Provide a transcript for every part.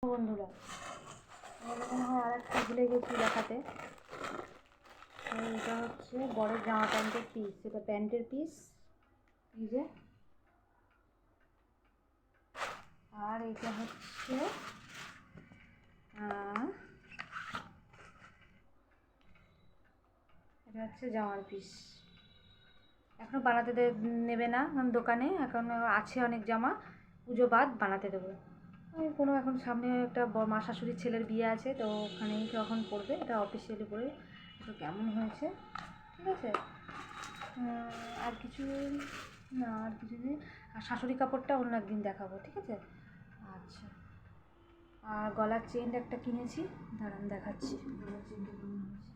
বন্ধুরা, এরকম হয় আর একটা ভুলে গেছি দেখাতে। এটা হচ্ছে বড়ের জামা প্যান্টের পিস, এটা প্যান্টের পিস এই যে, আর এটা হচ্ছে এটা হচ্ছে জামার পিস। এখনও বানাতে নেবে না দোকানে, এখন আছে অনেক জামা, পুজো বাদ বানাতে দেবো। আমি কোনো এখন সামনে একটা মা শাশুড়ির ছেলের বিয়ে আছে, তো ওখানেই তখন পড়বে, এটা অফিসিয়ালি পড়ে। তো কেমন হয়েছে, ঠিক আছে। আর কিছু না, আর কিছু নেই। আর শাশুড়ি কাপড়টা অন্য একদিন দেখাবো, ঠিক আছে। আচ্ছা, আর গলার চেন একটা কিনেছি, দাঁড়ান দেখাচ্ছি গলার চেনটা কেমন হয়েছে।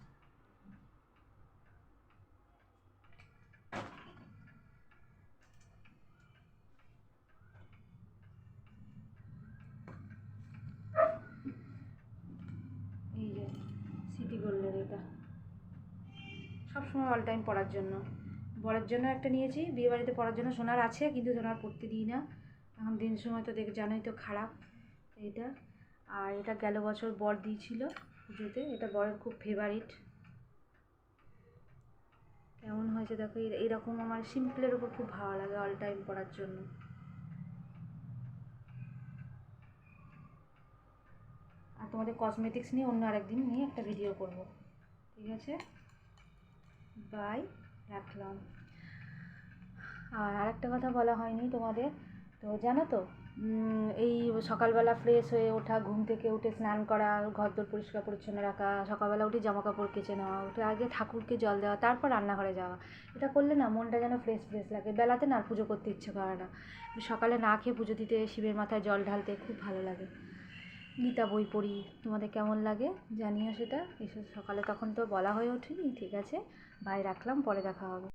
এই যে সিটি গোল্ডের, এটা সবসময় অল টাইম পরার জন্য। বরের জন্য একটা নিয়েছি, বিয়েবাড়িতে পরার জন্য সোনার আছে, কিন্তু সোনার পরতে দিই না এখন, দিন সময় তো জানোই তো খারাপ এইটা। আর এটা গেল বছর বর দিয়েছিল পুজোতে, এটা বরের খুব ফেভারিট। কেমন হয়েছে দেখো, এরকম আমার সিম্পলের উপর খুব ভালো লাগে অল টাইম পরার জন্য। আর তোমাদের কসমেটিক্স নিয়ে অন্য আরেকদিন নিয়ে একটা ভিডিও করব, ঠিক আছে। বাই, রাখলাম। আর আরেকটা কথা বলা হয়নি তোমাদের, তো জানো তো, এই সকালবেলা ফ্রেশ হয়ে ওঠা, ঘুম থেকে উঠে স্নান করা, ঘরদোর পরিষ্কার পরিচ্ছন্ন রাখা, সকালবেলা উঠে জামা কাপড় কেচে নেওয়া, উঠে আগে ঠাকুরকে জল দেওয়া, তারপর রান্নাঘরে যাওয়া, এটা করলে না মনটা যেন ফ্রেশ ফ্রেশ লাগে। বেলাতে না পুজো করতে ইচ্ছে করে না, সকালে না খেয়ে পুজো দিতে, শিবের মাথায় জল ঢালতে খুব ভালো লাগে। গীতা বই পড়ি, তোমাদের কেমন লাগে জানিও সেটা। এসব সকালে তখন তো বলা হয়ে ওঠেনি, ঠিক আছে। বাই, রাখলাম, পরে দেখা হবে।